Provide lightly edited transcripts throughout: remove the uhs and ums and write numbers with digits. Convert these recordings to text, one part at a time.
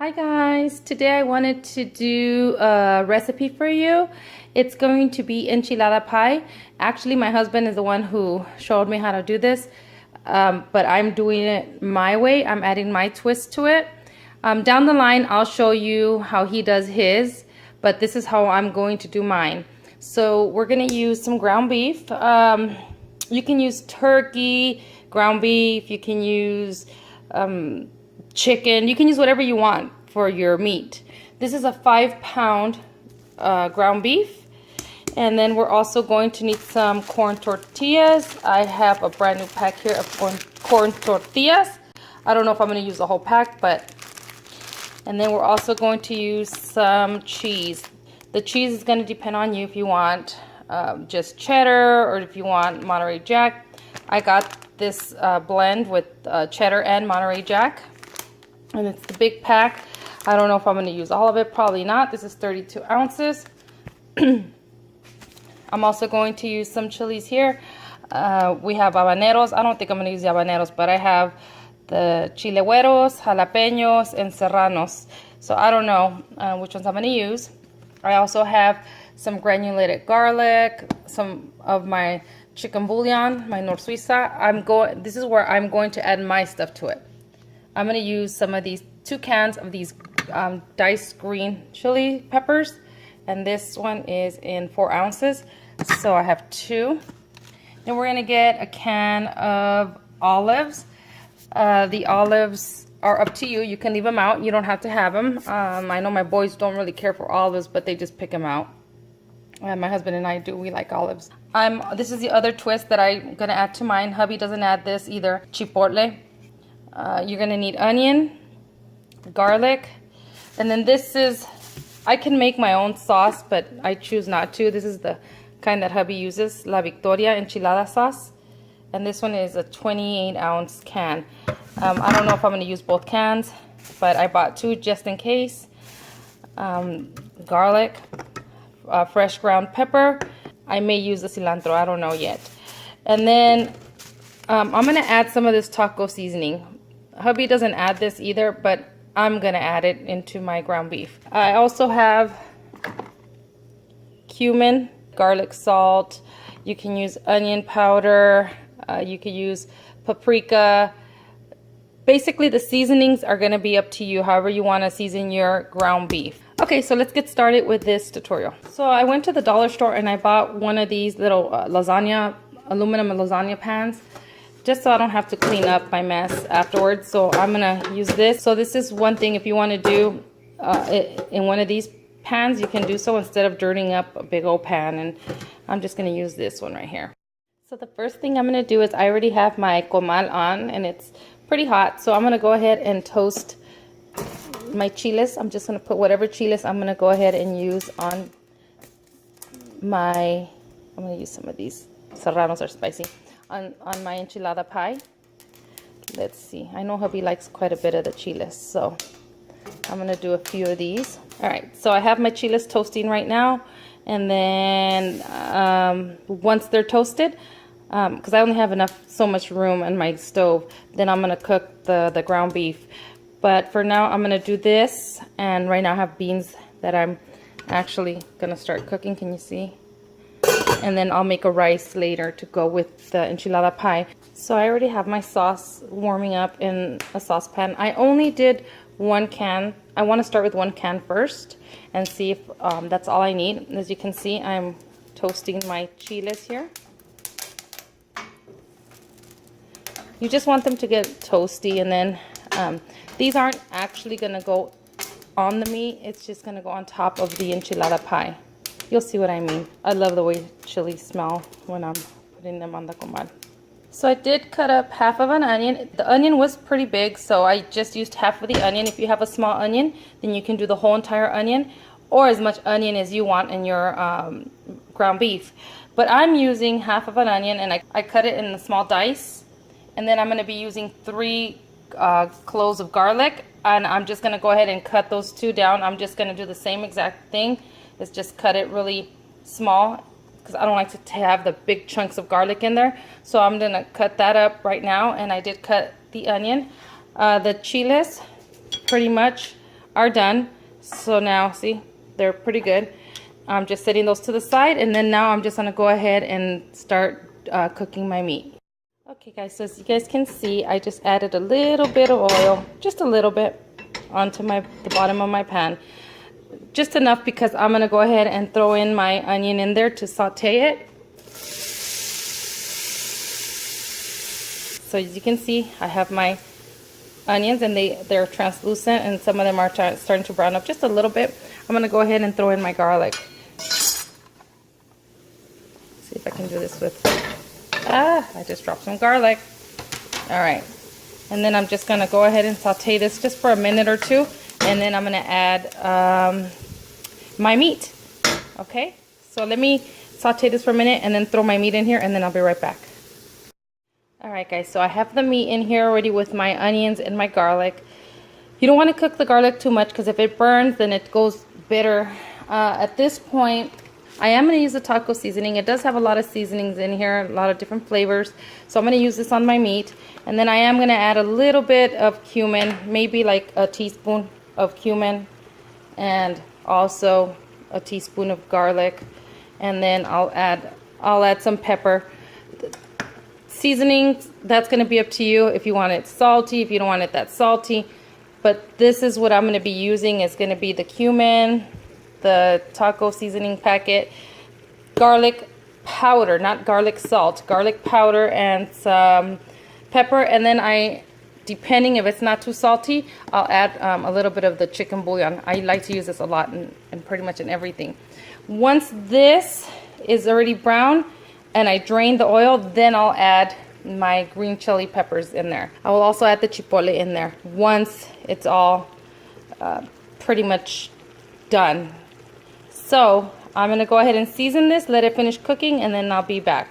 Hi guys, today I wanted to do a recipe for you. It's going to be enchilada pie. Actually, my husband is the one who showed me how to do this, but I'm doing it my way. I'm adding my twist to it. Down the line, I'll show you how he does his, but this is how I'm going to do mine. So we're going to use some ground beef. You can use turkey, ground beef, you can use chicken, you can use whatever you want for your meat. This is a 5-pound ground beef. And then we're also going to need some corn tortillas. I have a brand new pack here of corn tortillas. I don't know if I'm going to use the whole pack, but... And then we're also going to use some cheese. The cheese is going to depend on you if you want just cheddar or if you want Monterey Jack. I got this blend with cheddar and Monterey Jack. And it's the big pack. I don't know if I'm going to use all of it. Probably not. This is 32 ounces. I'm also going to use some chilies here. We have habaneros. I don't think I'm going to use the habaneros, but I have the chile güeros, jalapenos, and serranos. So I don't know which ones I'm going to use. I also have some granulated garlic, some of my chicken bouillon, my Nor Suiza. This is where I'm going to add my stuff to it. I'm going to use some of these 2 cans of these diced green chili peppers. And this one is in 4 ounces. So I have 2. Then we're going to get a can of olives. The olives are up to you. You can leave them out. You don't have to have them. I know my boys don't really care for olives, but they just pick them out. My husband and I do. We like olives. This is the other twist that I'm going to add to mine. Hubby doesn't add this either. Chipotle. You're going to need onion, garlic, and then this is, I can make my own sauce, but I choose not to. This is the kind that hubby uses, La Victoria enchilada sauce. And this one is a 28-ounce can. I don't know if I'm going to use both cans, but I bought 2 just in case. Garlic, fresh ground pepper. I may use the cilantro, I don't know yet. And then I'm going to add some of this taco seasoning. Hubby doesn't add this either, but I'm going to add it into my ground beef. I also have cumin, garlic salt. You can use onion powder. You can use paprika. Basically, the seasonings are going to be up to you, however you want to season your ground beef. Okay, so let's get started with this tutorial. So I went to the dollar store and I bought one of these little aluminum lasagna pans, just so I don't have to clean up my mess afterwards. So I'm going to use this. So this is one thing, if you want to do in one of these pans, you can do so instead of dirtying up a big old pan. And I'm just going to use this one right here. So the first thing I'm going to do is I already have my comal on and it's pretty hot. So I'm going to go ahead and toast my chiles. I'm just going to put whatever chiles I'm going to go ahead and use on my, I'm going to use some of these. Serranos are spicy. On my enchilada pie. Let's see. I know hubby likes quite a bit of the chiles, so I'm going to do a few of these. Alright, so I have my chiles toasting right now. And then once they're toasted, because I only have so much room in my stove, then I'm going to cook the ground beef. But for now, I'm going to do this. And right now I have beans that I'm actually going to start cooking. Can you see? And then I'll make a rice later to go with the enchilada pie. So I already have my sauce warming up in a saucepan. I only did 1 can. I want to start with 1 can first and see if that's all I need. As you can see, I'm toasting my chiles here. You just want them to get toasty, and then these aren't actually going to go on the meat. It's just going to go on top of the enchilada pie. You'll see what I mean. I love the way chilies smell when I'm putting them on the comal. So I did cut up half of an onion. The onion was pretty big, so I just used half of the onion. If you have a small onion, then you can do the whole entire onion, or as much onion as you want in your ground beef. But I'm using half of an onion, and I cut it in a small dice. And then I'm going to be using 3 cloves of garlic, and I'm just going to go ahead and cut those 2 down. I'm just going to do the same exact thing. Is just cut it really small because I don't like to have the big chunks of garlic in there. So I'm going to cut that up right now, and I did cut the onion. The chiles pretty much are done. So now, see, they're pretty good. I'm just setting those to the side, and then now I'm just gonna go ahead and start cooking my meat. Okay guys, so as you guys can see, I just added a little bit of oil, just a little bit, onto the bottom of my pan. Just enough because I'm gonna go ahead and throw in my onion in there to saute it. So as you can see, I have my onions, and they're translucent, and some of them are starting to brown up just a little bit. I'm gonna go ahead and throw in my garlic. See if I can do this with, I just dropped some garlic. All right, and then I'm just gonna go ahead and saute this just for a minute or two, and then I'm gonna add my meat. Okay, so let me saute this for a minute and then throw my meat in here, and then I'll be right back. All right guys, so I have the meat in here already with my onions and my garlic. You don't want to cook the garlic too much because if it burns, then it goes bitter. At this point, I am going to use the taco seasoning. It does have a lot of seasonings in here, a lot of different flavors. So I'm going to use this on my meat. And then I am going to add a little bit of cumin, maybe like a teaspoon of cumin, and also a teaspoon of garlic. And then I'll add some pepper. Seasonings, that's going to be up to you if you want it salty, if you don't want it that salty. But this is what I'm going to be using. It's going to be the cumin, the taco seasoning packet, garlic powder, not garlic salt, garlic powder, and some pepper. And then depending if it's not too salty, I'll add a little bit of the chicken bouillon. I like to use this a lot and pretty much in everything. Once this is already brown and I drain the oil, then I'll add my green chili peppers in there. I will also add the chipotle in there once it's all pretty much done. So I'm gonna go ahead and season this, let it finish cooking, and then I'll be back.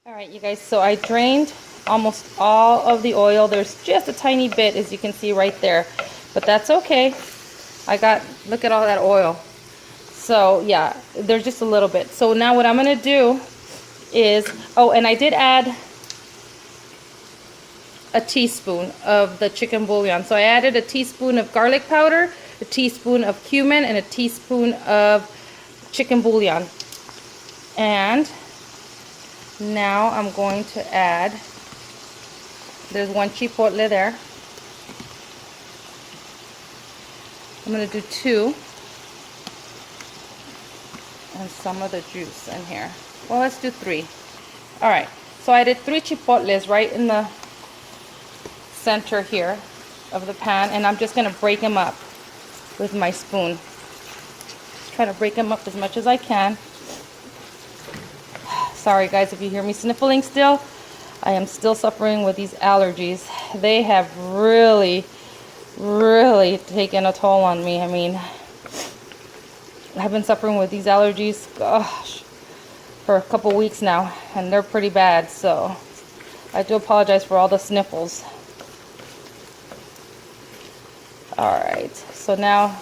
All right, you guys, so I drained almost all of the oil. There's just a tiny bit, as you can see right there, but that's okay. Look at all that oil. So yeah, there's just a little bit. So now what I'm gonna do is, and I did add a teaspoon of the chicken bouillon. So I added a teaspoon of garlic powder, a teaspoon of cumin, and a teaspoon of chicken bouillon. And now I'm going to add, there's one chipotle there. I'm going to do 2. And some of the juice in here. Well, let's do 3. All right, so I did 3 chipotles right in the center here of the pan, and I'm just going to break them up with my spoon. Just try to break them up as much as I can. Sorry guys if you hear me sniffling still. I am still suffering with these allergies. They have really taken a toll on me. I mean, I've been suffering with these allergies, gosh, for a couple weeks now, and they're pretty bad, so I do apologize for all the sniffles. Alright, so now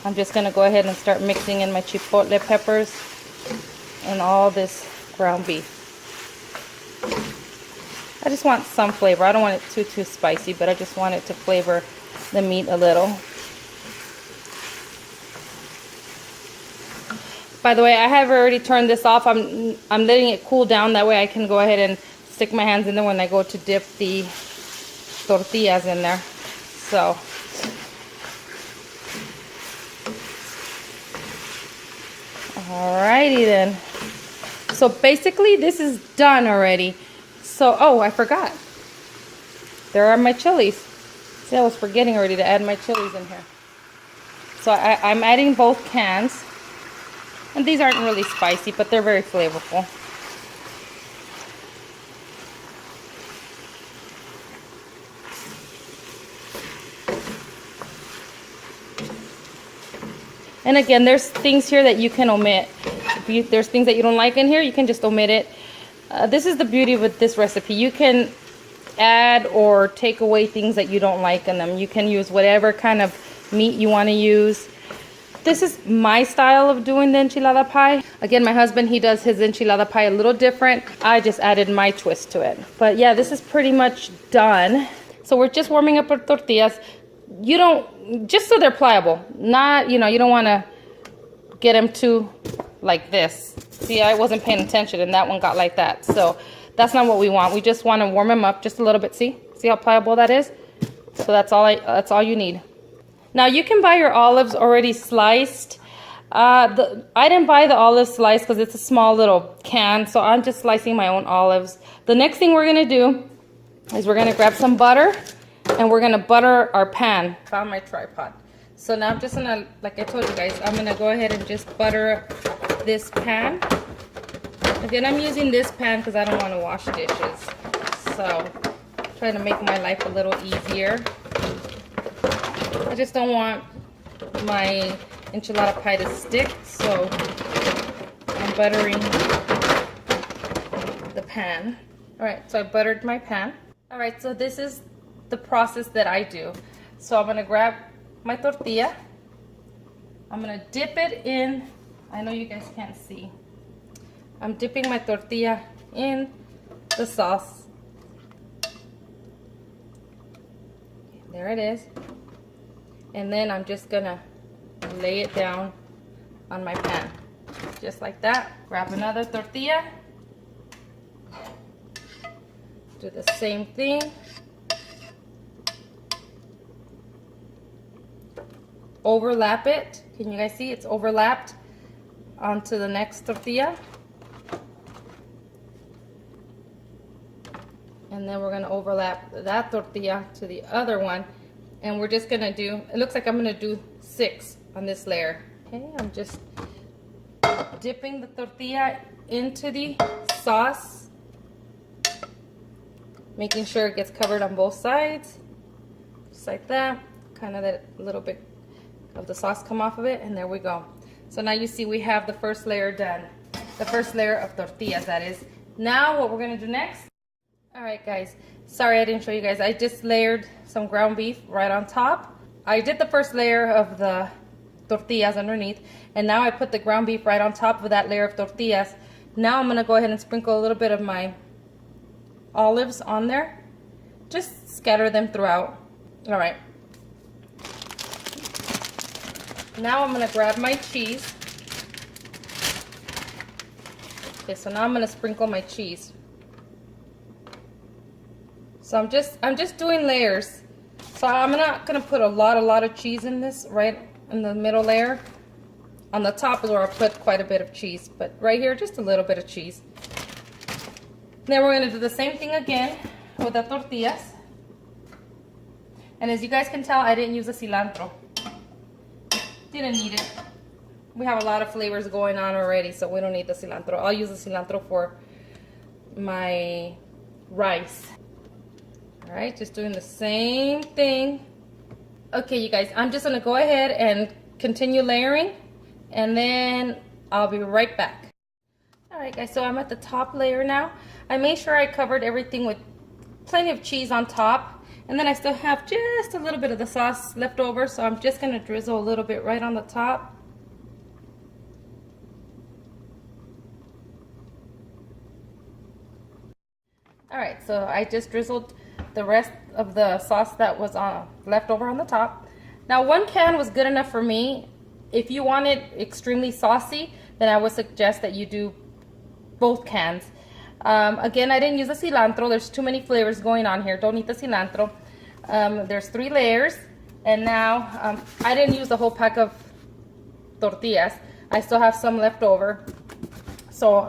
I'm just going to go ahead and start mixing in my chipotle peppers and all this ground beef. I just want some flavor. I don't want it too spicy, but I just want it to flavor the meat a little. By the way, I have already turned this off. I'm letting it cool down. That way I can go ahead and stick my hands in there when I go to dip the tortillas in there. So, alrighty then. So basically this is done already. So, oh, I forgot. There are my chilies. See, I was forgetting already to add my chilies in here. So I'm adding both cans. And these aren't really spicy, but they're very flavorful. And again, there's things here that you can omit. If there's things that you don't like in here, you can just omit it. This is the beauty with this recipe. You can add or take away things that you don't like in them. You can use whatever kind of meat you want to use. This is my style of doing the enchilada pie. Again, my husband, he does his enchilada pie a little different. I just added my twist to it. But yeah, this is pretty much done. So we're just warming up our tortillas. you don't, just so they're pliable. Not, you know, you don't want to get them too like this. See, I wasn't paying attention and that one got like that. So that's not what we want. We just want to warm them up just a little bit. See how pliable that is? So that's all you need. Now you can buy your olives already sliced. I didn't buy the olive slice because it's a small little can, so I'm just slicing my own olives. The next thing we're gonna do is we're gonna grab some butter and we're gonna butter our pan. Found my tripod. So now I'm just gonna, like I told you guys, I'm gonna go ahead and just butter this pan. Again, I'm using this pan because I don't want to wash dishes. So trying to make my life a little easier. I just don't want my enchilada pie to stick, so I'm buttering the pan. All right, so I buttered my pan. All right, so this is the process that I do. So I'm gonna grab my tortilla. I'm gonna dip it in, I know you guys can't see. I'm dipping my tortilla in the sauce. There it is. And then I'm just gonna lay it down on my pan. Just like that. Grab another tortilla. Do the same thing. Overlap it. Can you guys see? It's overlapped onto the next tortilla. And then we're gonna overlap that tortilla to the other one. And we're just gonna do, it looks like I'm gonna do 6 on this layer. Okay, I'm just dipping the tortilla into the sauce, making sure it gets covered on both sides, just like that. Kind of that little bit of the sauce come off of it, and there we go. So now you see we have the first layer done. The first layer of tortillas, that is. Now what we're gonna do next, all right guys, sorry I didn't show you guys. I just layered some ground beef right on top. I did the first layer of the tortillas underneath, and now I put the ground beef right on top of that layer of tortillas. Now I'm gonna go ahead and sprinkle a little bit of my olives on there. Just scatter them throughout. All right. Now I'm gonna grab my cheese. Okay, so now I'm gonna sprinkle my cheese. So I'm just doing layers. So I'm not gonna put a lot of cheese in this, right in the middle layer. On the top is where I put quite a bit of cheese, but right here, just a little bit of cheese. Then we're gonna do the same thing again with the tortillas. And as you guys can tell, I didn't use the cilantro. Didn't need it. We have a lot of flavors going on already, so we don't need the cilantro. I'll use the cilantro for my rice. All right, just doing the same thing. Okay, you guys, I'm just gonna go ahead and continue layering, and then I'll be right back. All right, guys, so I'm at the top layer now. I made sure I covered everything with plenty of cheese on top, and then I still have just a little bit of the sauce left over, so I'm just gonna drizzle a little bit right on the top. All right, so I just drizzled the rest of the sauce that was left over on the top. Now 1 can was good enough for me. If you want it extremely saucy, then I would suggest that you do both cans. Again, I didn't use the cilantro. There's too many flavors going on here. Don't need the cilantro. There's 3 layers, and now I didn't use the whole pack of tortillas. I still have some left over. So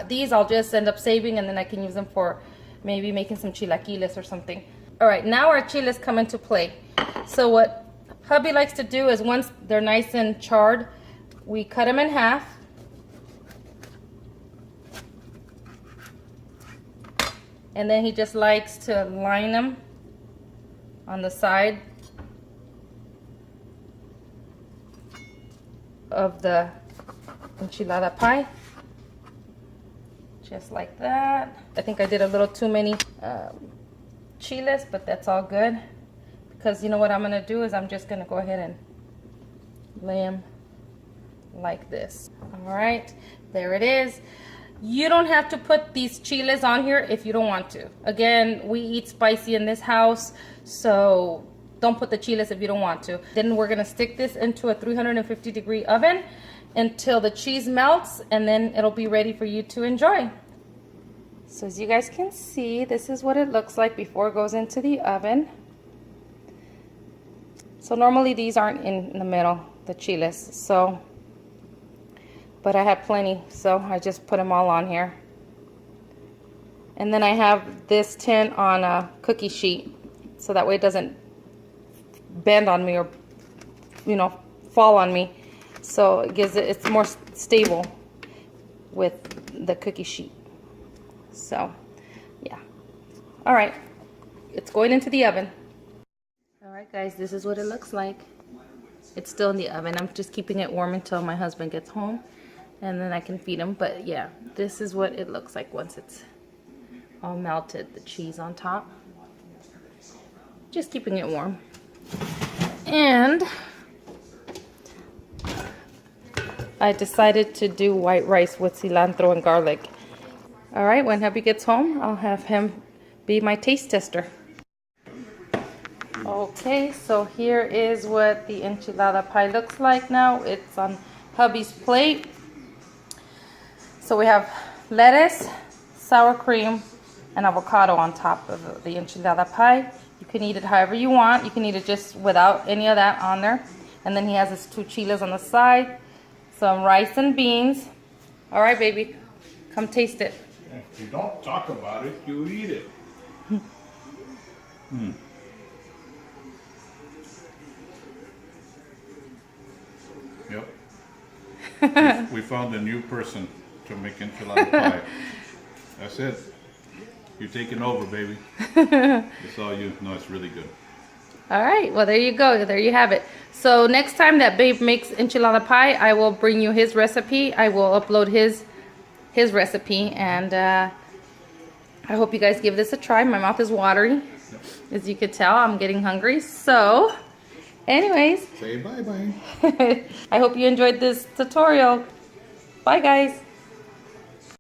these I'll just end up saving, and then I can use them for maybe making some chilaquiles or something. All right, now our chiles come into play. So what hubby likes to do is once they're nice and charred, we cut them in half. And then he just likes to line them on the side of the enchilada pie. Just like that. I think I did a little too many chiles, but that's all good. Because you know what I'm gonna do is I'm just gonna go ahead and lay them like this. All right, there it is. You don't have to put these chiles on here if you don't want to. Again, we eat spicy in this house, so don't put the chiles if you don't want to. Then we're gonna stick this into a 350-degree oven until the cheese melts, and then it'll be ready for you to enjoy. So as you guys can see, this is what it looks like before it goes into the oven. So normally these aren't in the middle, the chiles, so, but I had plenty, so I just put them all on here. And then I have this tin on a cookie sheet, so that way it doesn't bend on me or, you know, fall on me. So it gives it, it's more stable with the cookie sheet. So, yeah. All right, it's going into the oven. All right, guys, this is what it looks like. It's still in the oven. I'm just keeping it warm until my husband gets home, and then I can feed him. But yeah, this is what it looks like once it's all melted, the cheese on top. Just keeping it warm. And I decided to do white rice with cilantro and garlic. All right, when hubby gets home, I'll have him be my taste tester. Okay, so here is what the enchilada pie looks like now. It's on hubby's plate. So we have lettuce, sour cream, and avocado on top of the enchilada pie. You can eat it however you want. You can eat it just without any of that on there. And then he has his 2 chiles on the side, some rice and beans. All right, baby, come taste it. If you don't talk about it, you eat it. Yep. We found a new person to make enchilada pie. That's it. You're taking over, baby. It's all you. No, it's really good. All right, well, there you go. There you have it. So next time that Babe makes enchilada pie, I will bring you his recipe. I will upload his recipe, and I hope you guys give this a try. My mouth is watery. As you could tell, I'm getting hungry. So, anyways. Say bye-bye. I hope you enjoyed this tutorial. Bye, guys.